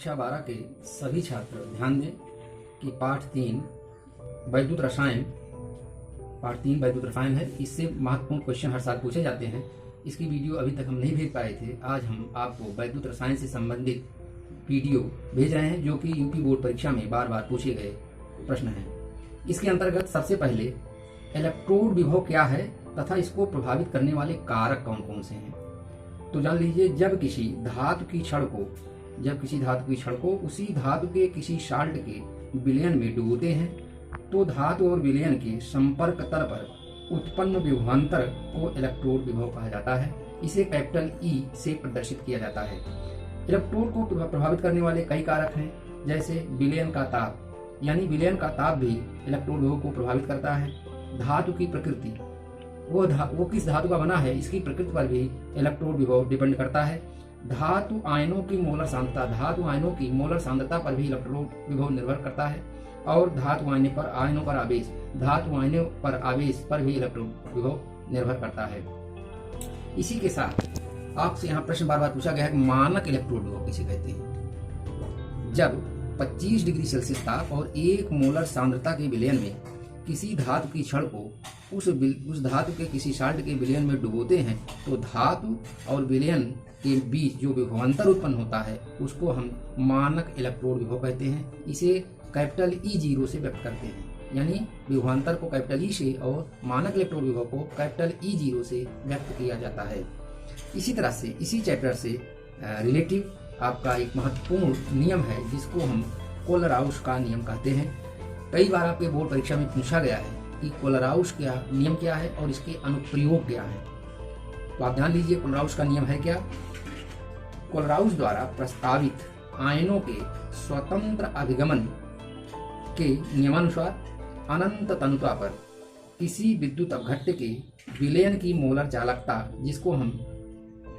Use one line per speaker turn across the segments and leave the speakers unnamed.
कक्षा 12 के सभी छात्र ध्यान दें कि पाठ 3 वैद्युत रसायन है। इससे महत्वपूर्ण क्वेश्चन हर साल पूछे जाते हैं। इसकी वीडियो अभी तक हम नहीं भेज पाए थे। आज हम आपको वैद्युत रसायन से संबंधित वीडियो भेज रहे हैं जो कि यूपी बोर्ड परीक्षा में बार बार पूछे गए प्रश्न हैं। इसके अंतर्गत सबसे पहले इलेक्ट्रोड विभव क्या है तथा इसको प्रभावित करने वाले कारक कौन कौन से हैं। तो जान लीजिए, जब किसी धातु की छड़ को उसी धातु के किसी साल्ट के विलयन में डुबोते हैं तो धातु और विलयन के संपर्क तल पर उत्पन्न विभवांतर को इलेक्ट्रोड विभव कहा जाता है। इसे कैपिटल ई से प्रदर्शित किया जाता है। इलेक्ट्रोड को प्रभावित करने वाले कई कारक हैं, जैसे विलयन का ताप, यानी विलयन का ताप भी इलेक्ट्रोड विभव को प्रभावित करता है। धातु की प्रकृति, वो किस धातु का बना है इसकी प्रकृति पर भी इलेक्ट्रोड विभव डिपेंड करता है। धातु आयनों की मोलर सांद्रता पर भी इलेक्ट्रोड विभव निर्भर करता है। और धातु आयनों पर आवेश पर भी इलेक्ट्रोड विभव निर्भर करता है। इसी के साथ आपसे यहाँ प्रश्न बार बार पूछा गया है कि मानक इलेक्ट्रोड विभव किसे कहते हैं। जब 25 डिग्री सेल्सियस ताप और 1 मोलर सांद्रता के विलयन में किसी धातु की छड़ को उस धातु के किसी साल्ट के विलयन में डुबोते हैं तो धातु और विलयन के बीच जो विभवांतर उत्पन्न होता है उसको हम मानक इलेक्ट्रोड विभव कहते हैं। इसे कैपिटल E0 से व्यक्त करते हैं, यानी विभवांतर को कैपिटल ई से और मानक इलेक्ट्रोड विभव को कैपिटल E0 से व्यक्त किया जाता है। इसी तरह से इसी चैप्टर से रिलेटिव आपका एक महत्वपूर्ण नियम है जिसको हम कोलराउस का नियम कहते हैं। कई बार आपके बोर्ड परीक्षा में पूछा गया है कि कोलराउस नियम क्या है और इसके अनुप्रयोग क्या है। तो आप ध्यान लीजिए, कोलराउस का नियम है क्या। कोलराउस द्वारा प्रस्तावित आयनों के स्वतंत्र अभिगमन के नियमानुसार अनंत तनुता पर किसी विद्युत अपघट्य के विलयन की मोलर चालकता, जिसको हम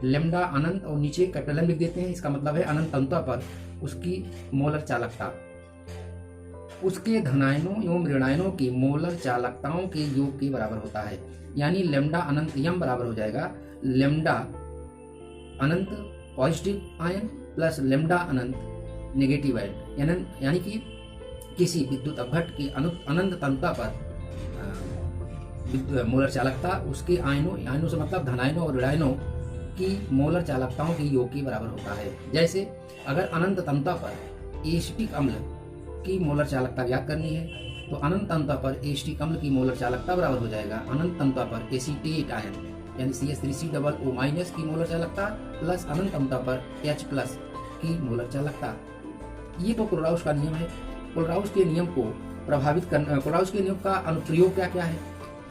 लेम्डा अनंत और नीचे कैपिटल एम लिख देते हैं, इसका मतलब है अनंत तनुता पर उसकी मोलर चालकता उसके धनायनों एवं ऋणायनों की मोलर चालकताओं के योग के बराबर होता है। यानी लेम्डा अनंत यम बराबर हो जाएगा लेम्डा अनंत पॉजिटिव आयन प्लस लेम्डा अनंत नेगेटिव आयन, यानी कि किसी विद्युत अपघट्य की अनंत तनुता पर मोलर चालकता उसके आयनों से मतलब धनायनों और ऋणायनों की मोलर चालकताओं के योग के बराबर होता है। जैसे अगर अनंत तनुता पर एसिटिक अम्ल की मोलर चालकता ज्ञात करनी है तो अनंत तनुता पर एसिटिक अम्ल की मोलर चालकता बराबर हो जाएगा अनंत तनुता पर एसीटेट आयन यानी CH3COO- की मोलर चालकता प्लस अनंत तनुता पर H+ की मोलर चालकता। ये तो कोलराउस का नियम है। कोलराउस के नियम का अनुप्रयोग क्या क्या है।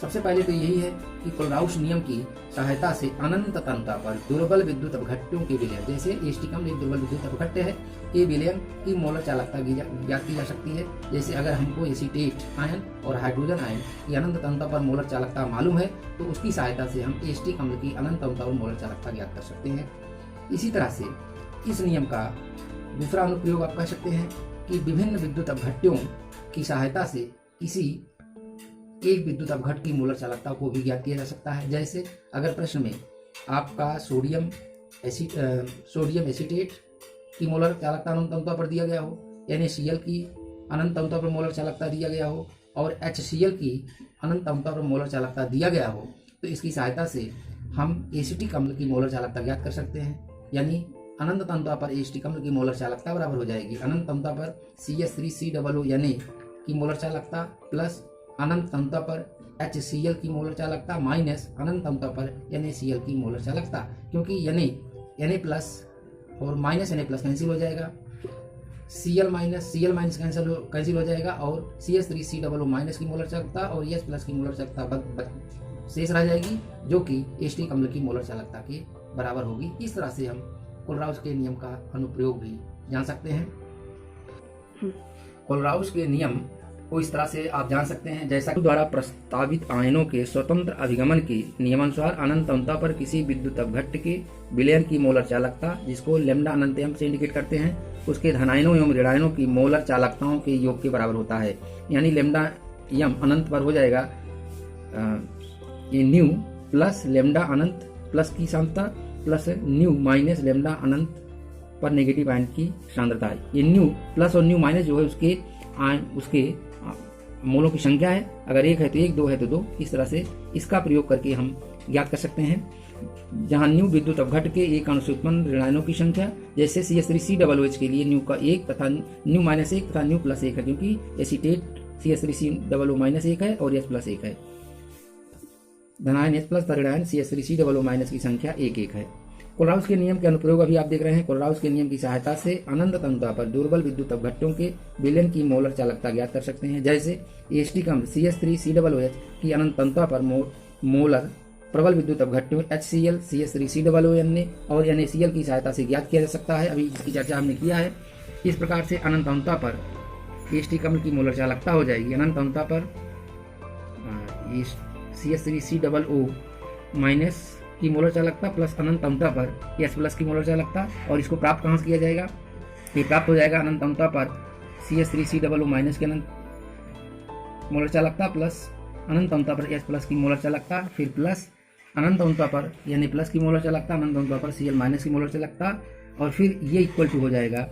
सबसे पहले तो यही है कि कोलराउस नियम की सहायता से अनंत तनुता पर दुर्बल विद्युत अपघट्यों के विलयन, जैसे एसिटिक अम्ल एक दुर्बल विद्युत अपघट्य है, के विलयन की मोलर चालकता ज्ञात की जा सकती है। जैसे अगर हमको एसीटेट आयन और हाइड्रोजन आयन की अनंत तनुता पर मोलर चालकता मालूम है तो उसकी सहायता से हम एसिटिक अम्ल की अनंत तनुता पर मोलर चालकता ज्ञात कर सकते हैं। इसी तरह से इस नियम का दूसरा अनुप्रयोग आप कह सकते हैं कि विभिन्न विद्युत अपघट्यों की सहायता से किसी एक विद्युत अपघट्य की मोलर चालकता को भी ज्ञात किया जा सकता है। जैसे अगर प्रश्न में आपका सोडियम एसीटेट की मोलर चालकता अनंत तनुता पर दिया गया हो, NaCl की अनंत तनुता पर मोलर चालकता दिया गया हो और HCl की अनंत तनुता पर मोलर चालकता दिया गया हो, तो इसकी सहायता से हम एसिटिक अम्ल की मोलर चालकता ज्ञात कर सकते हैं। यानी अनंत तनुता पर एसिटिक अम्ल की मोलर चालकता बराबर हो जाएगी अनंत तनुता पर CH3COO Na की मोलर चालकता प्लस अनंत तनुता पर HCl की मोलर चालकता माइनस अनंत तनुता पर NaCl की मोलर चालकता, क्योंकि Na+ और माइनस Na+ कैंसिल हो जाएगा, Cl माइनस कैंसिल हो जाएगा और CH3COO- की मोलर चालकता और H+ की मोलर चालकता शेष रह जाएगी जो कि एसिटिक अम्ल की मोलर चालकता के बराबर होगी। इस तरह से हम कोलराउस के नियम का अनुप्रयोग भी जान सकते हैं। कोलराउस के नियम को इस तरह से आप जान सकते हैं, जैसा द्वारा प्रस्तावित आयनों के स्वतंत्र अभिगमन के नियमानुसार अनंत तनुता पर किसी विद्युत अपघट्य के विलयन की मोलर चालकता, जिसको लेम्डा अनंत यम से इंडिकेट करते हैं, उसके धनायनों एवं ऋणायनों की मोलर चालकताओं के योग के बराबर होता है। यानी लेम्डा यम अनंत पर हो जाएगा ये न्यू प्लस लेम्डा अनंत प्लस की सांद्रता प्लस न्यू माइनस लेम्डा अनंत पर नेगेटिव आयन की सांद्रता है। ये न्यू प्लस और न्यू माइनस जो है उसके मोलों की संख्या है। अगर 1 है तो 1, 2 है तो 2। इस तरह से इसका प्रयोग करके हम ज्ञात कर सकते हैं। जहां न्यू विद्युत अपघट के एक अणु से उत्पन्न ऋणायनों की संख्या, जैसे CH3COOH के लिए न्यू का 1 तथा न्यू -1 तथा न्यू +1 है, क्योंकि एसीटेट CH3COO-1 है और H+1 है। धनायन H+ तथा ऋणायन CH3COO- की संख्या 1 है। कोलराउस के नियम के अनुप्रयोग अभी आप देख रहे हैं। कोलराउस के नियम की सहायता से अनंत तंतुता पर दुर्बल विद्युत अपघट्टों के विलयन की मोलर चालकता ज्ञात कर सकते हैं। जैसे एस्टिक अम्ल CH3COOH की अनंत तंतुता पर मोलर प्रबल विद्युत अपघट्टों HCl CH3COONA और NaCl की सहायता से ज्ञात किया जा सकता है। अभी इसकी चर्चा हमने किया है। इस प्रकार से अनंत तंतुता पर एस्टिक अम्ल की मोलर चालकता हो जाएगी अनंत तंतुता पर CH3COO- की मोलर चालकता प्लस अनंत तंतुता पर H+ की मोलर चालकता। और इसको प्राप्त कहाँ से किया जाएगा? ये प्राप्त हो जाएगा अनंत तंतुता पर CH3COO- की अनंत मोलर चालकता प्लस अनंत तंतुता पर H+ की मोलर चालकता, फिर प्लस अनंत तंतुता पर Na+ की मोलर चालकता, अनंत तंतुता पर Cl- की मोलर चालकता, और फिर ये इक्वल टू हो जाएगा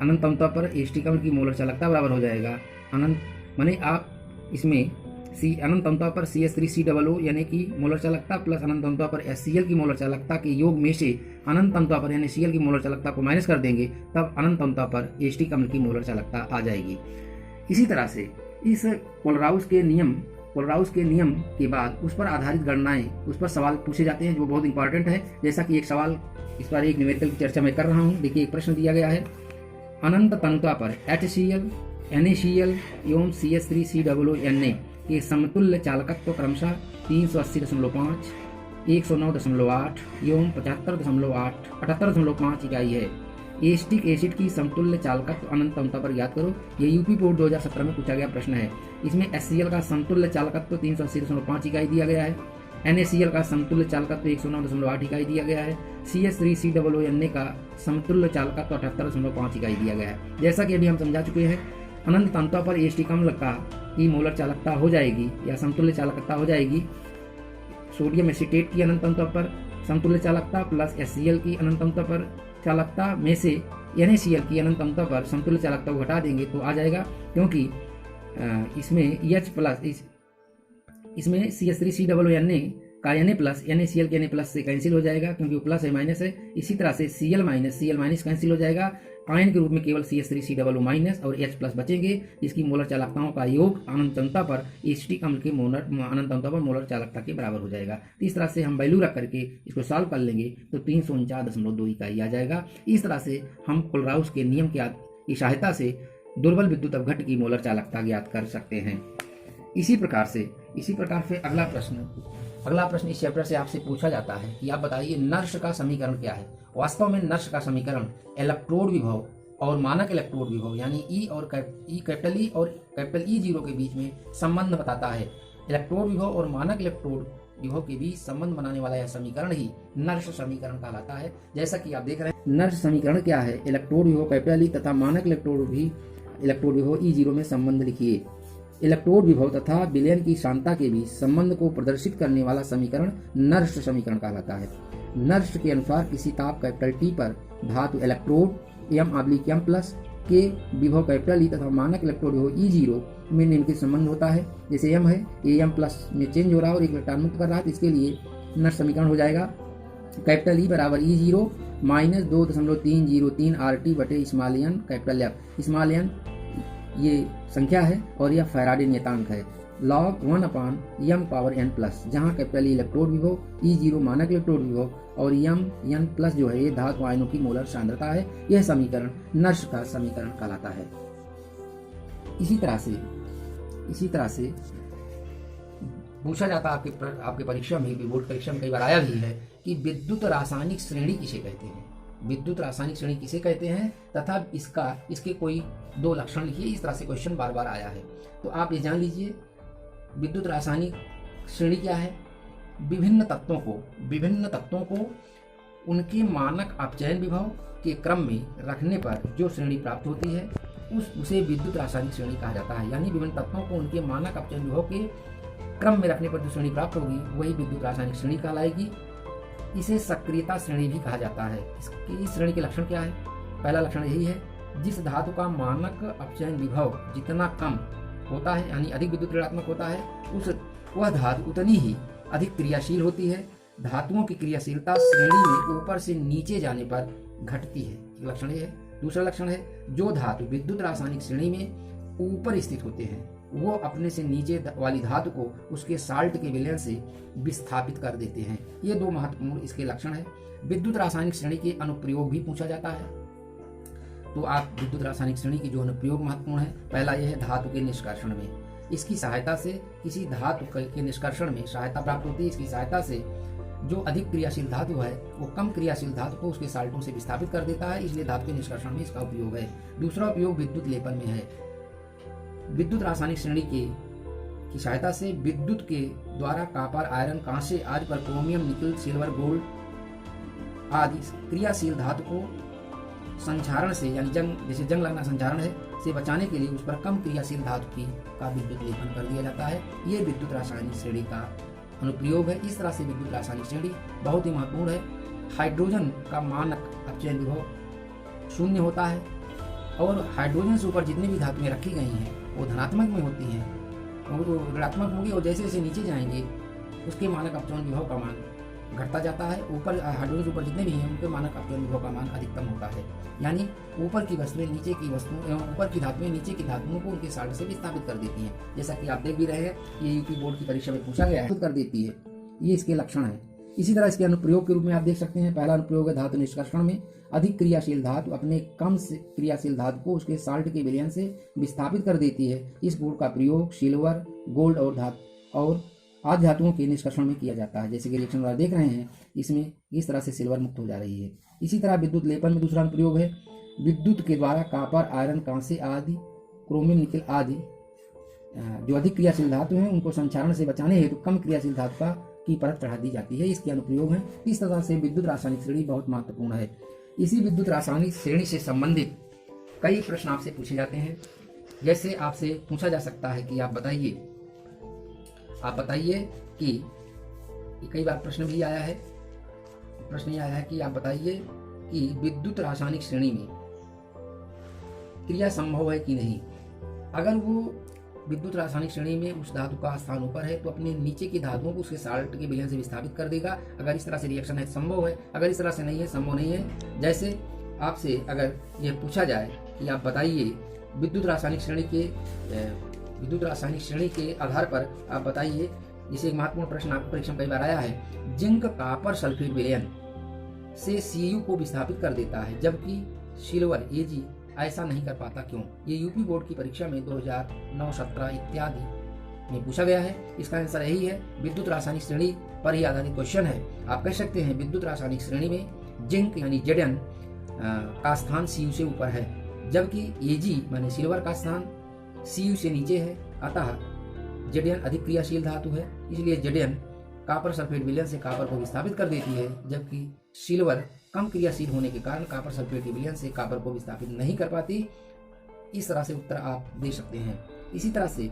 अनंत तंतुता पर एस्टिक अम्ल की मोलर चालकता बराबर हो जाएगा अनंत, माने आप इसमें अनंत तंतुता पर CH3COO यानी कि मोलर चालकता प्लस अनंत तंतुता पर HCl की मोलर चालकता के योग में से अनंत तंतुता पर NaCl की मोलर चालकता को माइनस कर देंगे, तब अनंत तंतुता पर एस्टिक अम्ल की मोलर चालकता आ जाएगी। इसी तरह से इस कोलराउस के नियम के बाद उस पर आधारित गणनाएं, उस पर सवाल पूछे जाते हैं जो बहुत इंपॉर्टेंट है। जैसा कि एक सवाल, इस पर एक न्यूमेरिकल की चर्चा मैं कर रहा हूँ। देखिए एक प्रश्न दिया गया है, अनंत तंतुता पर HCl, NaCl एवं CH3COONA के समतुल्य चालकत्व क्रमशः 380.5, 109.8 एवं 78.5 इकाई है। एस्टिक एसिड की समतुल्य चालकत्व अनंत तंतुता पर ज्ञात करो। ये यूपी बोर्ड 2017 में पूछा गया प्रश्न है। इसमें HCl का समतुल्य चालकत्व 380.5 इकाई दिया गया है। NaCl का समतुल्य चालकत्व 109.8 इकाई दिया गया है। CH3COONA का समतुल्य चालकत्व 78.5 इकाई दिया गया है। जैसा कि अभी हम समझा चुके हैं, अनंत तंतुता पर एस्टिक अम्ल की मोलर चालकता हो जाएगी या समतुल्य चालकता हो जाएगी सोडियम एसीटेट की अनंत तंतुता पर समतुल्य चालकता प्लस HCl की अनंत तंतुता पर चालकता में से NaCl की अनंत तंतुता पर समतुल्य चालकता को घटा देंगे तो आ जाएगा, क्योंकि इसमें CH3COONA का Na+ NaCl के Na+ से कैंसिल हो जाएगा, क्योंकि वो प्लस है माइनस है। इसी तरह से Cl- कैंसिल हो जाएगा। आयन के रूप में केवल CH3COO- और H+ बचेंगे, जिसकी मोलर चालकताओं का योग अनंत तंतुता पर एस्टिक अम्ल के अनंत तंतुता पर मोलर चालकता के बराबर हो जाएगा। तो इस तरह से हम वैल्यू रख करके इसको सॉल्व कर लेंगे तो 349.2 इकाई आ जाएगा। इस तरह से हम कोलराउस के नियम की सहायता से दुर्बल विद्युत अपघट्ट की मोलर चालकता ज्ञात कर सकते हैं। इसी प्रकार से अगला प्रश्न इस चैप्टर से आपसे पूछा जाता है कि आप बताइए नर्श का समीकरण क्या है। वास्तव में नर्श का समीकरण इलेक्ट्रोड विभव और मानक इलेक्ट्रोड विभव यानी E और कैपिटल E और कैपिटल E0 के बीच में संबंध बताता है। इलेक्ट्रोड विभव और मानक इलेक्ट्रोड विभव के बीच संबंध बनाने वाला यह समीकरण ही नर्श समीकरण कहलाता है। जैसा कि आप देख रहे हैं, नर्श समीकरण क्या है? इलेक्ट्रोड विभव कैपिटल E तथा मानक इलेक्ट्रोड विभव E0 में संबंध लिखिए। इलेक्ट्रोड विभव तथा विलयन की शांतता के बीच संबंध को प्रदर्शित करने वाला समीकरण नर्श समीकरण कहलाता है। नर्श के अनुसार किसी ताप कैपिटल T पर धातु इलेक्ट्रोड M/M+ के विभव कैपिटल E तथा मानक इलेक्ट्रोड विभव E0 में निम्नलिखित संबंध होता है। जैसे M है, Am+ में चेंज हो रहा है और एक इलेक्ट्रॉन मुक्त कर रहा है, तो इसके लिए नर्श समीकरण हो जाएगा कैपिटल E बराबर E0 -2.303 RT बटे small n capital F। Small n ये संख्या है और यह फैराडे नियतांक है। log 1/m⁻n+, जहाँ कैपिटल E इलेक्ट्रोड विभव, E0 मानक इलेक्ट्रोड विभव और n+ जो है ये धातु आयनों की मोलर सांद्रता है। यह समीकरण नर्श का समीकरण कहलाता है। इसी तरह से पूछा जाता है आपके परीक्षा में, बोर्ड परीक्षा में कई बार आया भी है कि विद्युत रासायनिक श्रेणी किसे कहते हैं। विद्युत रासायनिक श्रेणी किसे कहते हैं तथा इसके कोई 2 लक्षण लिखिए। इस तरह से क्वेश्चन बार बार आया है, तो आप ये जान लीजिए विद्युत रासायनिक श्रेणी क्या है। विभिन्न तत्वों को उनके मानक अपचयन विभव के क्रम में रखने पर जो श्रेणी प्राप्त होती है उसे विद्युत रासायनिक श्रेणी कहा जाता है। यानी विभिन्न तत्वों को उनके मानक अपचयन विभव के क्रम में रखने पर जो श्रेणी प्राप्त होगी वही विद्युत रासायनिक श्रेणी कहलाएगी। इसे सक्रियता श्रेणी भी कहा जाता है। इसकी इस श्रेणी के लक्षण क्या है? पहला लक्षण यही है, जिस धातु का मानक अपचयन विभव जितना कम होता है यानी अधिक विद्युत ऋणात्मक होता है, वह धातु उतनी ही अधिक क्रियाशील होती है। धातुओं की क्रियाशीलता श्रेणी में ऊपर से नीचे जाने पर घटती है। एक लक्षण ये है। दूसरा लक्षण है, जो धातु विद्युत रासायनिक श्रेणी में ऊपर स्थित होते हैं वो अपने से नीचे वाली धातु को उसके साल्ट के विलयन से विस्थापित कर देते हैं। ये दो महत्वपूर्ण इसके लक्षण है। विद्युत रासायनिक श्रेणी के अनुप्रयोग भी पूछा जाता है, तो आप विद्युत रासायनिक श्रेणी की जो अनुप्रयोग महत्वपूर्ण है, पहला यह है धातु के निष्कर्षण में। इसकी सहायता से किसी धातु के निष्कर्षण में सहायता प्राप्त होती है। इसकी सहायता से जो अधिक क्रियाशील धातु है वो कम क्रियाशील धातु को उसके साल्टों से विस्थापित कर देता है, इसलिए धातु के निष्कर्षण में इसका उपयोग है। दूसरा उपयोग विद्युत लेपन में है। विद्युत रासायनिक श्रेणी की सहायता से विद्युत के द्वारा कॉपर, आयरन, कांसे आदि पर क्रोमियम, निकल, सिल्वर, गोल्ड आदि क्रियाशील धातु को संचारण से यानी जैसे जंग लगना संचारण है से बचाने के लिए उस पर कम क्रियाशील धातु का विद्युत लेपन कर दिया जाता है। ये विद्युत रासायनिक श्रेणी का अनुप्रयोग है। इस तरह से विद्युत रासायनिक श्रेणी बहुत ही महत्वपूर्ण है। हाइड्रोजन का मानक अपचयन विभव 0 होता है और हाइड्रोजन से ऊपर जितनी भी धातुएं रखी गई हैं वो धनात्मक में होती हैं और वो ऋणात्मक होंगी, और जैसे जैसे नीचे जाएंगे उसके मानक अपचयन विभव का मान घटता जाता है। ऊपर हाइड्रोजन से ऊपर जितने भी हैं उनके मानक अपचयन विभव का मान अधिकतम होता है, यानी ऊपर की वस्तुएं नीचे की वस्तुओं एवं ऊपर की धातुएं नीचे की धातुओं को उनके साल्ट से विस्थापित कर देती हैं। जैसा कि आप देख भी रहे हैं, ये यूपी बोर्ड की परीक्षा में पूछा गया है, कर देती है। ये इसके लक्षण है। इसी तरह इसके अनुप्रयोग के रूप में आप देख सकते हैं। पहला अनुप्रयोग है धातु निष्कर्षण में। अधिक क्रियाशील धातु अपने कम क्रियाशील धातु को उसके साल्ट के विलयन से विस्थापित कर देती है। इस गुण का प्रयोग सिल्वर, गोल्ड और आदि धातुओं के निष्कर्षण में किया जाता है। जैसे कि रिएक्शन द्वारा देख रहे हैं, इसमें इस तरह से सिल्वर मुक्त हो जा रही है। इसी तरह विद्युत लेपन में दूसरा अनुप्रयोग है, विद्युत के द्वारा कॉपर, आयरन, कांसे आदि, क्रोमियम, निकल आदि जो अधिक क्रियाशील धातु हैं उनको संचारण से बचाने हेतु कम क्रियाशील धातु की परत चढ़ा दी जाती है। इसके अनुप्रयोग है। इस तरह से विद्युत रासायनिक श्रेणी बहुत महत्वपूर्ण है। इसी विद्युत रासायनिक श्रेणी से संबंधित कई प्रश्न आपसे पूछे जाते हैं। जैसे आपसे पूछा जा सकता है कि आप बताइए कि कई बार प्रश्न भी आया है, प्रश्न ये आया है कि आप बताइए कि विद्युत रासायनिक श्रेणी में क्रिया संभव है कि नहीं। अगर वो विद्युत रासायनिक श्रेणी में उस धातु का स्थान ऊपर है तो अपने नीचे की धातुओं को उसके साल्ट के विलयन से विस्थापित कर देगा। अगर इस तरह से रिएक्शन है संभव है, अगर इस तरह से नहीं है संभव नहीं है। जैसे आपसे अगर यह पूछा जाए कि आप बताइए विद्युत रासायनिक श्रेणी के आधार पर आप बताइए, जिसे एक महत्वपूर्ण प्रश्न आपको परीक्षा में कई बार आया है, जिंक कॉपर सल्फेट विलयन से Cu को विस्थापित कर देता है जबकि सिल्वर Ag ऐसा नहीं कर पाता, क्यों? ये यूपी बोर्ड की परीक्षा में 2009, 17 इत्यादि में पूछा गया है। इसका आंसर यही है, विद्युत रासायनिक श्रेणी पर ही आधारित क्वेश्चन है। आप कह सकते हैं विद्युत रासायनिक श्रेणी में जिंक यानी Zn का स्थान Cu से ऊपर है जबकि Ag माने सिल्वर का स्थान Cu से नीचे है। अतः Zn अधिक क्रियाशील धातु है, इसलिए Zn कॉपर सल्फेट विलयन से कॉपर को विस्थापित कर देती है, जबकि सिल्वर कम क्रियाशील होने के कारण कॉपर सल्फेट के विलयन से कॉपर को विस्थापित नहीं कर पाती। इस तरह से उत्तर आप दे सकते हैं। इसी तरह से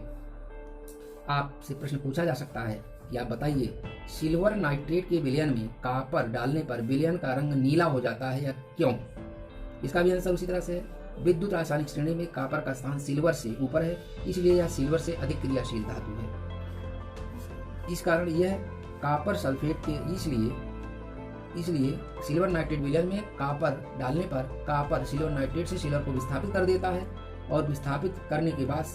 आपसे प्रश्न पूछा जा सकता है कि आप बताइए सिल्वर नाइट्रेट के विलयन में कॉपर डालने पर विलयन का रंग नीला हो जाता है या क्यों? इसका भी आंसर उसी तरह से है। विद्युत रासायनिक श्रेणी में कॉपर का स्थान सिल्वर से ऊपर है, इसलिए यह सिल्वर से अधिक क्रियाशील धातु है। इस कारण यह कॉपर सल्फेट के इसलिए सिल्वर नाइट्रेट विलयन में कॉपर डालने पर कॉपर सिल्वर नाइट्रेट से सिल्वर को विस्थापित कर देता है और विस्थापित करने के बाद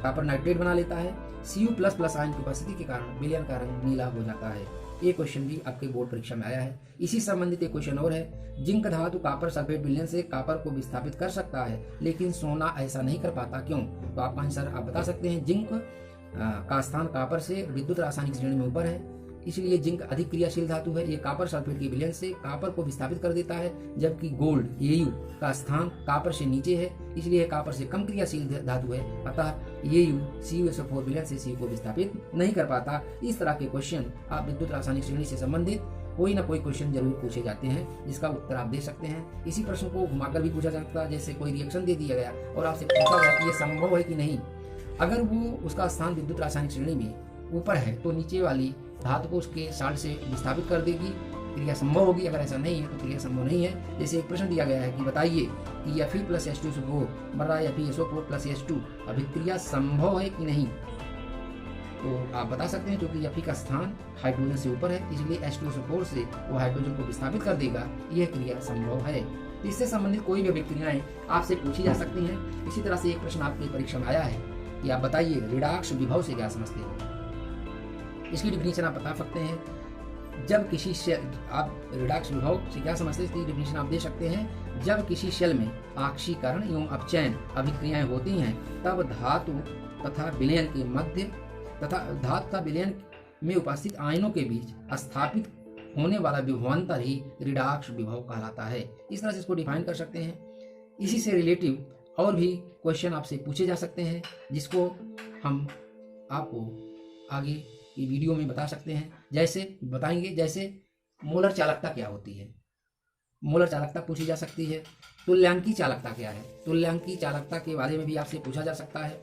कॉपर नाइट्रेट बना लेता है। Cu++ आयन की उपस्थिति के कारण विलयन का रंग नीला हो जाता है। ये क्वेश्चन भी आपके बोर्ड परीक्षा में आया है। इसी संबंधित एक क्वेश्चन और है, जिंक धातु कॉपर सल्फेट विलयन से कॉपर को विस्थापित कर सकता है लेकिन सोना ऐसा नहीं कर पाता, क्यों? तो आपका आंसर आप बता सकते हैं, जिंक का स्थान कॉपर से विद्युत रासायनिक श्रेणी में ऊपर है, इसलिए जिंक अधिक क्रियाशील धातु है। ये कॉपर सल्फेट के विलयन से कॉपर को विस्थापित कर देता है, जबकि गोल्ड Au का स्थान कॉपर से नीचे है, इसलिए कॉपर से कम क्रियाशील धातु है। अतः Au CuSO4 विलयन से Cu को विस्थापित नहीं कर पाता। इस तरह के क्वेश्चन आप विद्युत रासायनिक श्रेणी से संबंधित कोई ना कोई क्वेश्चन जरूर पूछे जाते हैं, जिसका उत्तर आप दे सकते हैं। इसी प्रश्न को घुमाकर भी पूछा जा सकता है, जैसे कोई रिएक्शन दे दिया गया और आपसे पूछा गया कि ये संभव है कि नहीं। अगर वो उसका स्थान विद्युत रासायनिक श्रेणी में ऊपर है तो नीचे वाली धातु को उसके साल्ट से विस्थापित कर देगी, क्रिया संभव होगी। अगर ऐसा नहीं है तो क्रिया संभव नहीं है। जैसे एक प्रश्न दिया गया है कि बताइए कि Fe प्लस H2SO4 बराबर FeSO4 प्लस H2 अभिक्रिया संभव है कि नहीं। तो आप बता सकते हैं क्योंकि Fe का स्थान हाइड्रोजन से ऊपर है, इसलिए H2SO4 से वो हाइड्रोजन को विस्थापित कर देगा, यह क्रिया संभव है। तो इससे संबंधित कोई भी अभिक्रियाएं आपसे पूछी जा सकती हैं। इसी तरह से एक प्रश्न आपकी परीक्षा में आया है कि आप बताइए रिडाक्स विभव से क्या समझते हो। इसकी डिफिनीशन आप बता सकते हैं। जब किसी शेल, आप रिडाक्स विभव से क्या समझते हैं इसकी डिफिनीशन आप दे सकते हैं। जब किसी शेल में आक्सीकरण एवं अपचयन अभिक्रियाएं होती हैं तब धातु तथा विलयन के मध्य तथा धातु तथा विलयन में उपस्थित आयनों के बीच स्थापित होने वाला विभवांतर ही रिडाक्स विभव कहलाता है। इस तरह से इसको डिफाइन कर सकते हैं। इसी से रिलेटिव और भी क्वेश्चन आपसे पूछे जा सकते हैं, जिसको हम आपको आगे की वीडियो में बता सकते हैं। जैसे बताएंगे, जैसे मोलर चालकता क्या होती है, मोलर चालकता पूछी जा सकती है। तुल्यांकी चालकता क्या है, तुल्यांकी चालकता के बारे में भी आपसे पूछा जा सकता है।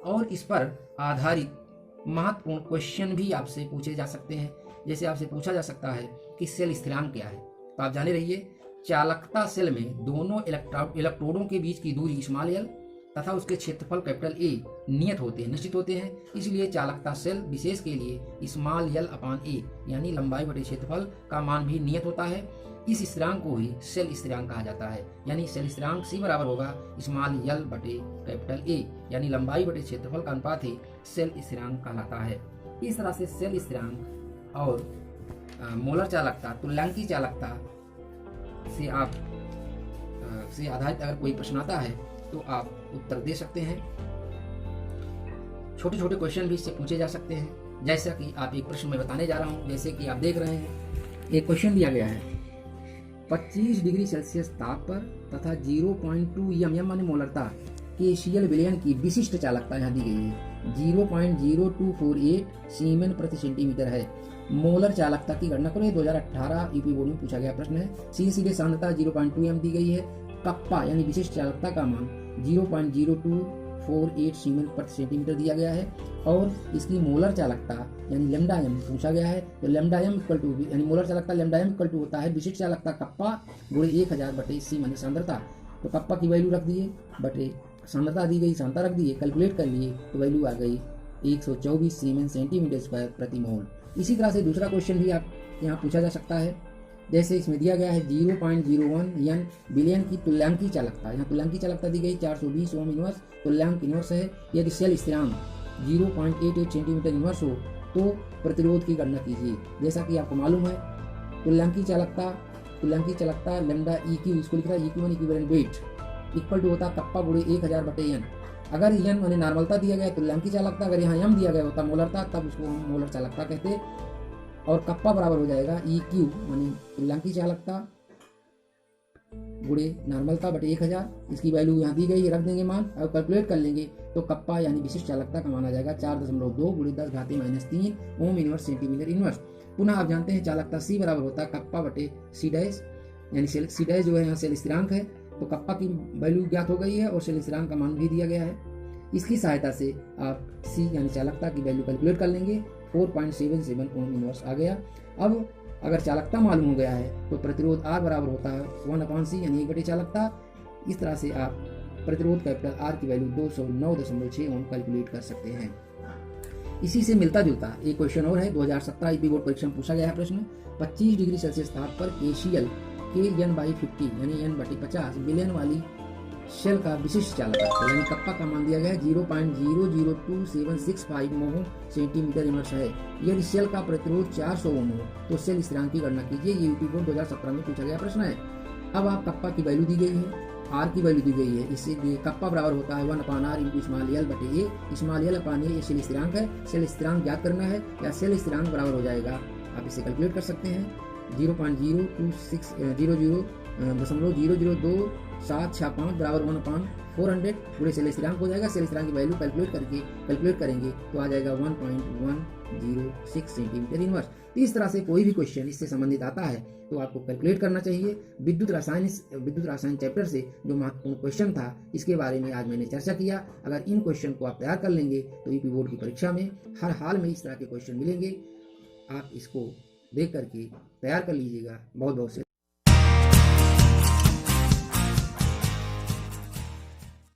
और इस पर आधारित महत्वपूर्ण क्वेश्चन भी आपसे पूछे जा सकते हैं। जैसे आपसे पूछा जा सकता है कि सेल स्थिरांक क्या है। तो आप जाने रहिए, चालकता सेल में दोनों इलेक्ट्रोडों के बीच की दूरी स्मॉल एल तथा उसके क्षेत्रफल कैपिटल ए नियत होते हैं, निश्चित होते हैं। इसलिए चालकता सेल विशेष के लिए स्मॉल एल अपान ए यानी लंबाई बटे क्षेत्रफल का मान भी नियत होता है। इस स्थिरांक को ही सेल स्थिरांक कहा जाता है। यानी सेल स्थिरांक C बराबर होगा स्मॉल एल बटे कैपिटल ए यानी लंबाई बटे क्षेत्रफल का अनुपात ही सेल स्थिरांक कहलाता है। इस तरह से सेल स्थिरांक और मोलर चालकता, तुल्यांकी चालकता से आप से आधारित अगर कोई प्रश्न आता है तो आप उत्तर दे सकते हैं। छोटे छोटे क्वेश्चन भी इससे पूछे जा सकते हैं। जैसा कि आप एक प्रश्न में बताने जा रहा हूं, जैसे कि आप देख रहे हैं एक क्वेश्चन दिया गया है 25 डिग्री सेल्सियस ताप पर तथा 0.2 एम माने मोलरता के Cl विलयन की विशिष्ट चालकता यहाँ दी गई है 0.0248 सीमेन प्रति सेंटीमीटर है। मोलर चालकता की गणना करो। 2018 यूपी बोर्ड में पूछा गया प्रश्न है। सीधे सांद्रता 0.2 एम दी गई है। कप्पा यानी विशिष्ट चालकता का मान 0.0248 सीमेन प्रति सेंटीमीटर दिया गया है और इसकी मोलर चालकता यानी लेमडा एम पूछा गया है। तो लेमडा एम इक्वल टू यानी मोलर चालकता लेमडा एम इक्वल टू होता है विशिष्ट चालकता कप्पा गुणे 1000 बटे सी माने सांद्रता। तो कप्पा की वैल्यू रख दिए बटे सांद्रता दी गई, सांद्रता रख दिए, कैलकुलेट कर लिए तो वैल्यू आ गई 124 सीमेन सेंटीमीटर स्क्वायर प्रति मोल। इसी तरह से दूसरा क्वेश्चन भी आप यहाँ पूछा जा सकता है। जैसे इसमें दिया गया है 0.01 एन विलयन की तुल्यांकी चालकता। यहाँ तुल्यांकी चालकता दी गई 420 ओम इनवर्स, तुल्यांक इनवर्स है। यदि सेल स्थिरांक 0.88 सेंटीमीटर इनवर्स हो तो प्रतिरोध की गणना कीजिए। जैसा कि आपको मालूम है तुल्यांकी चालकता लेमडा EQ, इसको लिख रहा है EQ माने इक्विवेलेंट वेट इक्वल टू होता कप्पा गुणे 1000 बटे एन। अगर एन माने नॉर्मलता दिया गया तुल्यांकी चालकता, अगर यहाँ एम दिया गया होता मोलरता, तब उसको हम मोलर चालकता कहते। और कप्पा बराबर हो जाएगा EQ माने तुल्यांकी चालकता गुणे नॉर्मलता बटे 1000। इसकी वैल्यू यहाँ दी गई है, रख देंगे मान और कैलकुलेट कर लेंगे तो कप्पा यानी विशिष्ट चालकता का मान आ जाएगा 4.2 गुणे 10 घाते -3 ओम इनवर्स सेंटीमीटर इनवर्स। पुनः आप जानते हैं चालकता C बराबर होता है कप्पा बटे C डैश यानी C डैश जो है यहाँ सेल स्थिरांक है। तो कप्पा की वैल्यू ज्ञात हो गई है और सेल स्थिरांक का मान भी दिया गया है। इसकी सहायता से आप C यानी चालकता की वैल्यू कैलकुलेट कर लेंगे 4.77 ओम इनवर्स आ गया। अब अगर चालकता मालूम हो गया है तो प्रतिरोध R बराबर होता है 1/C यानी 1 बटे चालकता। इस तरह से आप प्रतिरोध कैपिटल R की वैल्यू 209.6 ओम कैलकुलेट कर सकते हैं। इसी से मिलता जुलता एक क्वेश्चन और है 2017 यूपी बोर्ड परीक्षा में पूछा गया है प्रश्न 25 डिग्री सेल्सियस ताप पर KCl के N/50 यानी N/50 विलयन वाली शेल का विशिष्ट चालकता यानी कप्पा का मान दिया गया है 0.002765 मोह सेंटीमीटर इनवर्स है। यदि सेल का प्रतिरोध 400 ओम हो तो सेल स्थिरांक की गणना कीजिए। ये यूपी बोर्ड 2017 में पूछा गया प्रश्न है। अब आप कप्पा की वैल्यू दी गई है, R की वैल्यू दी गई है, इसलिए कप्पा बराबर होता है 1/R इंटू स्मॉल एल बटे ए। स्मॉल एल अपान ए सेल स्थिरांक है, सेल स्थिरांक ज्ञात करना है या सेल स्थिरांक बराबर हो जाएगा, आप इसे कैलकुलेट कर सकते हैं 0.00265 बराबर 1/400 पूरे सेल स्थिरांक हो जाएगा। सेल स्थिरांक की वैल्यू कैलकुलेट करेंगे तो आ जाएगा 1.106 सेंटीमीटर इनवर्स। तो इस तरह से कोई भी क्वेश्चन इससे संबंधित आता है तो आपको कैलकुलेट करना चाहिए। विद्युत रसायन चैप्टर से जो महत्वपूर्ण क्वेश्चन था इसके बारे में आज मैंने चर्चा किया। अगर इन क्वेश्चन को आप तैयार कर लेंगे तो यूपी बोर्ड की परीक्षा में हर हाल में इस तरह के क्वेश्चन मिलेंगे। आप इसको देख करके तैयार कर लीजिएगा। बहुत बहुत से